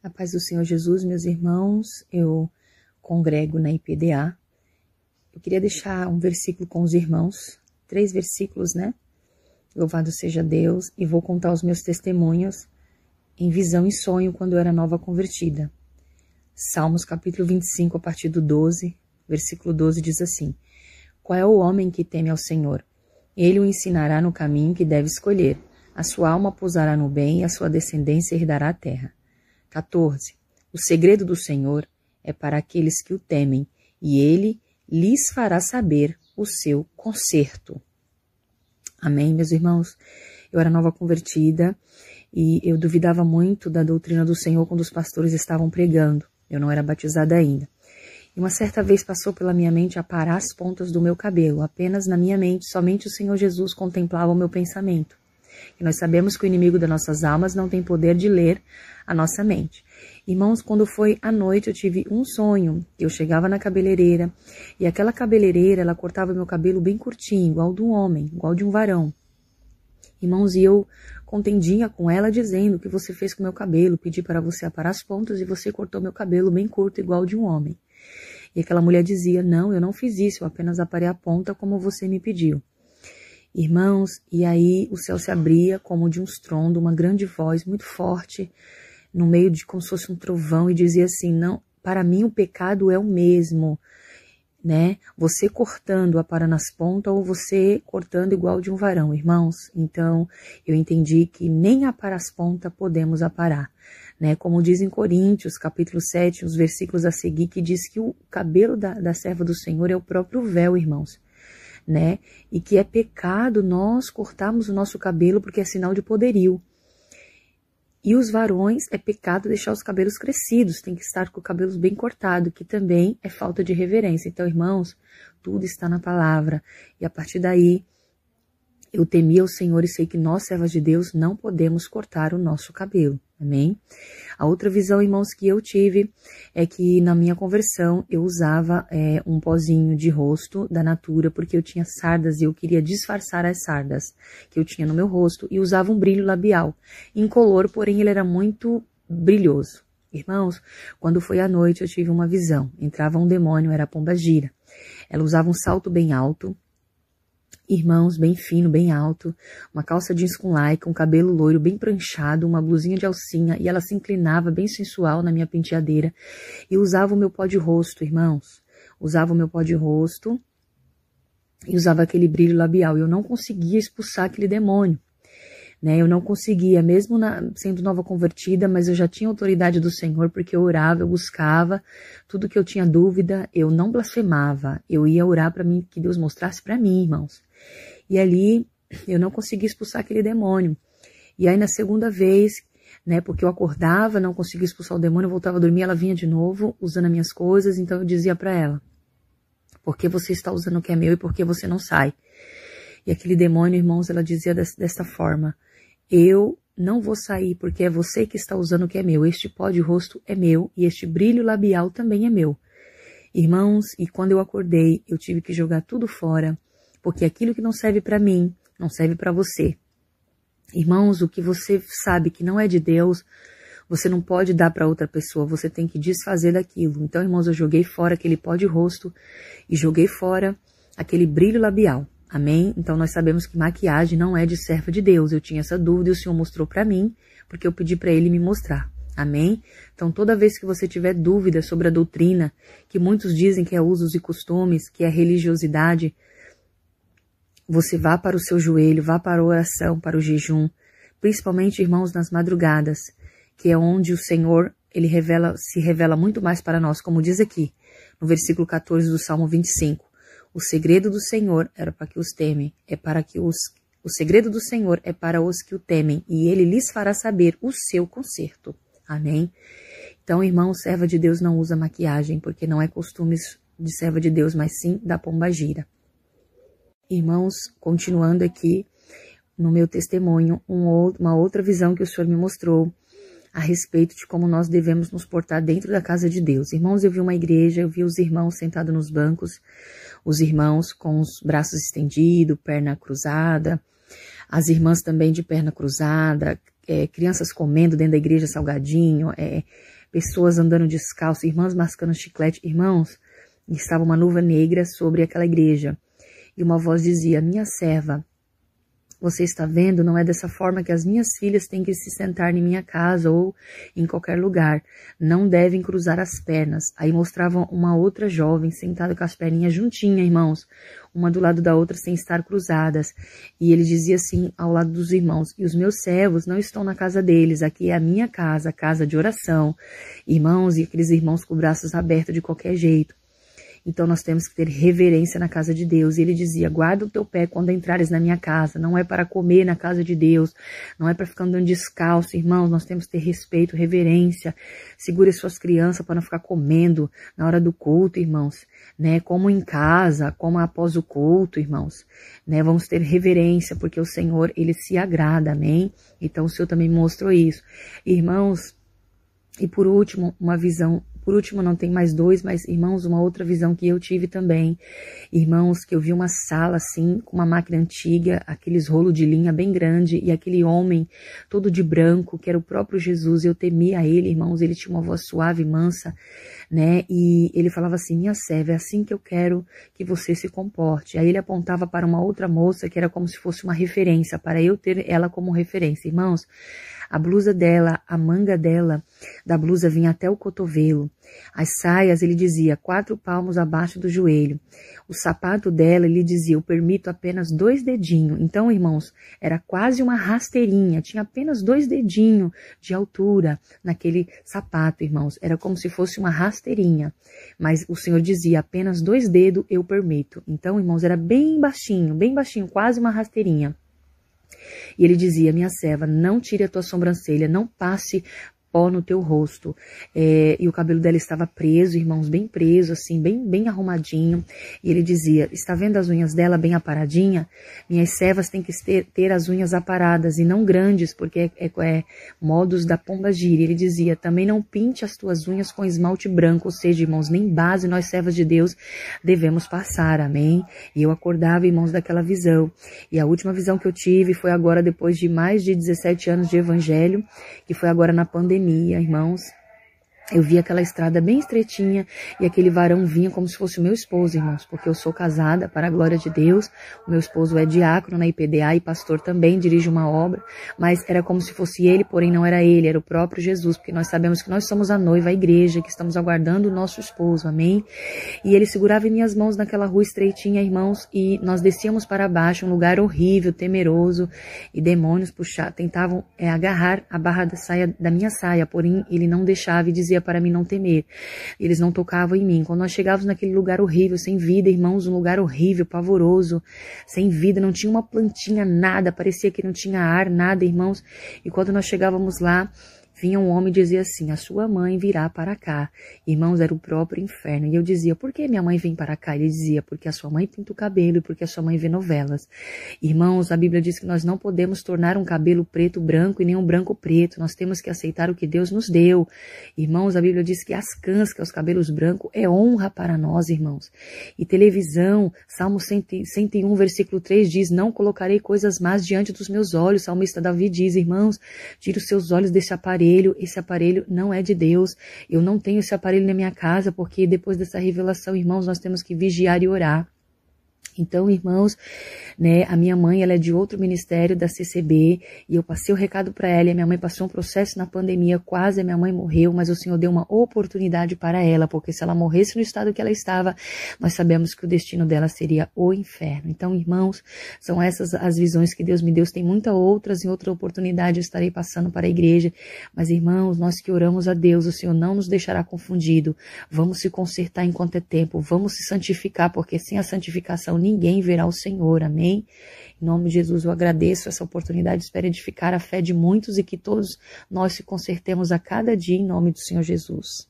A paz do Senhor Jesus, meus irmãos, eu congrego na IPDA. Eu queria deixar um versículo com os irmãos, 3 versículos, né? Louvado seja Deus, e vou contar os meus testemunhos em visão e sonho quando eu era nova convertida. Salmos capítulo 25, a partir do 12, versículo 12 diz assim: Qual é o homem que teme ao Senhor? Ele o ensinará no caminho que deve escolher. A sua alma pousará no bem e a sua descendência herdará a terra. 14. O segredo do Senhor é para aqueles que o temem, e ele lhes fará saber o seu conserto. Amém, meus irmãos? Eu era nova convertida e eu duvidava muito da doutrina do Senhor quando os pastores estavam pregando. Eu não era batizada ainda. E uma certa vez passou pela minha mente aparar as pontas do meu cabelo. Apenas na minha mente, somente o Senhor Jesus contemplava o meu pensamento. E nós sabemos que o inimigo das nossas almas não tem poder de ler a nossa mente. Irmãos, quando foi à noite, eu tive um sonho. Eu chegava na cabeleireira e aquela cabeleireira, ela cortava meu cabelo bem curtinho, igual de um homem, igual de um varão. Irmãos, e eu contendia com ela dizendo: o que você fez com meu cabelo? Pedi para você aparar as pontas e você cortou meu cabelo bem curto, igual de um homem. E aquela mulher dizia: não, eu não fiz isso, eu apenas aparei a ponta como você me pediu. Irmãos, e aí o céu se abria como de um estrondo, uma grande voz muito forte, no meio de como se fosse um trovão, e dizia assim: não, para mim o pecado é o mesmo, né? Você cortando aparando as pontas ou você cortando igual de um varão, irmãos. Então eu entendi que nem aparar as pontas podemos aparar, né? Como diz em Coríntios, capítulo 7, os versículos a seguir, que diz que o cabelo da serva do Senhor é o próprio véu, irmãos, né? E que é pecado nós cortarmos o nosso cabelo porque é sinal de poderio. E os varões, é pecado deixar os cabelos crescidos, tem que estar com o cabelo bem cortado, que também é falta de reverência. Então, irmãos, tudo está na palavra. E a partir daí, eu temia o Senhor e sei que nós, servas de Deus, não podemos cortar o nosso cabelo. Amém? A outra visão, irmãos, que eu tive é que na minha conversão eu usava um pozinho de rosto da Natura porque eu tinha sardas e eu queria disfarçar as sardas que eu tinha no meu rosto e usava um brilho labial incolor, porém ele era muito brilhoso. Irmãos, quando foi à noite eu tive uma visão. Entrava um demônio, era a pombagira. Ela usava um salto bem alto, irmãos, bem fino, bem alto, uma calça jeans com lycra, um cabelo loiro bem pranchado, uma blusinha de alcinha, e ela se inclinava bem sensual na minha penteadeira e usava o meu pó de rosto, irmãos. Usava o meu pó de rosto e usava aquele brilho labial. Eu não conseguia expulsar aquele demônio, né? Eu não conseguia, mesmo sendo nova convertida, mas eu já tinha autoridade do Senhor, porque eu orava, eu buscava, tudo que eu tinha dúvida, eu não blasfemava, eu ia orar para mim, que Deus mostrasse para mim, irmãos. E ali eu não conseguia expulsar aquele demônio. E aí na segunda vez, né, porque eu acordava, não conseguia expulsar o demônio, eu voltava a dormir, ela vinha de novo, usando as minhas coisas, então eu dizia para ela: por que você está usando o que é meu e por que você não sai? E aquele demônio, irmãos, ela dizia desta forma: eu não vou sair porque é você que está usando o que é meu. Este pó de rosto é meu e este brilho labial também é meu. Irmãos, e quando eu acordei, eu tive que jogar tudo fora, porque aquilo que não serve para mim, não serve para você. Irmãos, o que você sabe que não é de Deus, você não pode dar para outra pessoa, você tem que desfazer daquilo. Então, irmãos, eu joguei fora aquele pó de rosto e joguei fora aquele brilho labial. Amém? Então nós sabemos que maquiagem não é de serva de Deus. Eu tinha essa dúvida e o Senhor mostrou para mim, porque eu pedi para Ele me mostrar. Amém? Então toda vez que você tiver dúvida sobre a doutrina, que muitos dizem que é usos e costumes, que é religiosidade, você vá para o seu joelho, vá para a oração, para o jejum, principalmente, irmãos, nas madrugadas, que é onde o Senhor, Ele se revela muito mais para nós, como diz aqui, no versículo 14 do Salmo 25. O segredo do Senhor era para que os temem, o segredo do Senhor é para os que o temem, e Ele lhes fará saber o seu conserto. Amém? Então, irmão, serva de Deus não usa maquiagem, porque não é costume de serva de Deus, mas sim da pombagira. Irmãos, continuando aqui no meu testemunho, uma outra visão que o Senhor me mostrou a respeito de como nós devemos nos portar dentro da casa de Deus. Irmãos, eu vi uma igreja, eu vi os irmãos sentados nos bancos, os irmãos com os braços estendidos, perna cruzada, as irmãs também de perna cruzada, crianças comendo dentro da igreja salgadinho, pessoas andando descalço, irmãs mascando chiclete, irmãos, estava uma nuvem negra sobre aquela igreja. E uma voz dizia: minha serva, você está vendo? Não é dessa forma que as minhas filhas têm que se sentar em minha casa ou em qualquer lugar. Não devem cruzar as pernas. Aí mostravam uma outra jovem sentada com as perninhas juntinhas, irmãos, uma do lado da outra sem estar cruzadas. E ele dizia assim ao lado dos irmãos: e os meus servos não estão na casa deles, aqui é a minha casa, a casa de oração. Irmãos, e aqueles irmãos com braços abertos de qualquer jeito. Então nós temos que ter reverência na casa de Deus. E ele dizia: guarda o teu pé quando entrares na minha casa. Não é para comer na casa de Deus. Não é para ficar andando descalço, irmãos. Nós temos que ter respeito, reverência. Segure suas crianças para não ficar comendo na hora do culto, irmãos. Né? Como em casa, como após o culto, irmãos. Né? Vamos ter reverência, porque o Senhor, Ele se agrada, amém? Então o Senhor também mostrou isso. Irmãos, e por último, uma visão. Por último, não tem mais dois, mas, irmãos, uma outra visão que eu tive também. Irmãos, que eu vi uma sala, assim, com uma máquina antiga, aqueles rolos de linha bem grande, e aquele homem todo de branco, que era o próprio Jesus. Eu temia ele, irmãos, ele tinha uma voz suave, mansa, né? E ele falava assim: minha serva, é assim que eu quero que você se comporte. Aí ele apontava para uma outra moça, que era como se fosse uma referência, para eu ter ela como referência. Irmãos, a blusa dela, a manga dela, da blusa vinha até o cotovelo. As saias, ele dizia, 4 palmos abaixo do joelho. O sapato dela, ele dizia: eu permito apenas 2 dedinhos. Então, irmãos, era quase uma rasteirinha. Tinha apenas 2 dedinhos de altura naquele sapato, irmãos. Era como se fosse uma rasteirinha. Mas o Senhor dizia: apenas 2 dedos eu permito. Então, irmãos, era bem baixinho, quase uma rasteirinha. E ele dizia: minha serva, não tire a tua sobrancelha, não passe pó no teu rosto. E o cabelo dela estava preso, irmãos, bem preso, assim, bem arrumadinho. E ele dizia: está vendo as unhas dela bem aparadinha? Minhas servas têm que ter as unhas aparadas e não grandes, porque é modos da pomba-gira. Ele dizia: também não pinte as tuas unhas com esmalte branco, ou seja, irmãos, nem base nós servas de Deus devemos passar, amém? E eu acordava, irmãos, daquela visão. E a última visão que eu tive foi agora, depois de mais de 17 anos de evangelho, que foi agora na pandemia, irmãos. Eu vi aquela estrada bem estreitinha e aquele varão vinha como se fosse o meu esposo, irmãos, porque eu sou casada para a glória de Deus. O meu esposo é diácono na IPDA e pastor também, dirige uma obra, mas era como se fosse ele, porém não era ele, era o próprio Jesus, porque nós sabemos que nós somos a noiva, a igreja, que estamos aguardando o nosso esposo, amém? E ele segurava em minhas mãos naquela rua estreitinha, irmãos, e nós descíamos para baixo, um lugar horrível, temeroso, e demônios tentavam agarrar a barra da minha saia, porém ele não deixava e dizia para mim não temer. Eles não tocavam em mim. Quando nós chegávamos naquele lugar horrível, sem vida, irmãos, um lugar horrível, pavoroso, sem vida, não tinha uma plantinha, nada, parecia que não tinha ar, nada, irmãos. E quando nós chegávamos lá, vinha um homem e dizia assim: a sua mãe virá para cá. Irmãos, era o próprio inferno. E eu dizia: por que minha mãe vem para cá? Ele dizia: porque a sua mãe pinta o cabelo e porque a sua mãe vê novelas. Irmãos, a Bíblia diz que nós não podemos tornar um cabelo preto branco e nem um branco preto. Nós temos que aceitar o que Deus nos deu. Irmãos, a Bíblia diz que as cãs, que é os cabelos brancos, é honra para nós, irmãos. E televisão, Salmo 101, versículo 3 diz: não colocarei coisas más diante dos meus olhos. O salmista Davi diz: irmãos, tire os seus olhos desse aparelho. Esse aparelho não é de Deus. Eu não tenho esse aparelho na minha casa, porque depois dessa revelação, irmãos, nós temos que vigiar e orar. Então, irmãos, né, a minha mãe, ela é de outro ministério da CCB, e eu passei o recado para ela, e a minha mãe passou um processo na pandemia, quase a minha mãe morreu, mas o Senhor deu uma oportunidade para ela, porque se ela morresse no estado que ela estava, nós sabemos que o destino dela seria o inferno. Então, irmãos, são essas as visões que Deus me deu. Tem muitas outras, em outra oportunidade eu estarei passando para a igreja, mas, irmãos, nós que oramos a Deus, o Senhor não nos deixará confundido. Vamos se consertar enquanto é tempo, vamos se santificar, porque sem a santificação ninguém verá o Senhor, amém? Em nome de Jesus eu agradeço essa oportunidade, espero edificar a fé de muitos e que todos nós se consertemos a cada dia em nome do Senhor Jesus.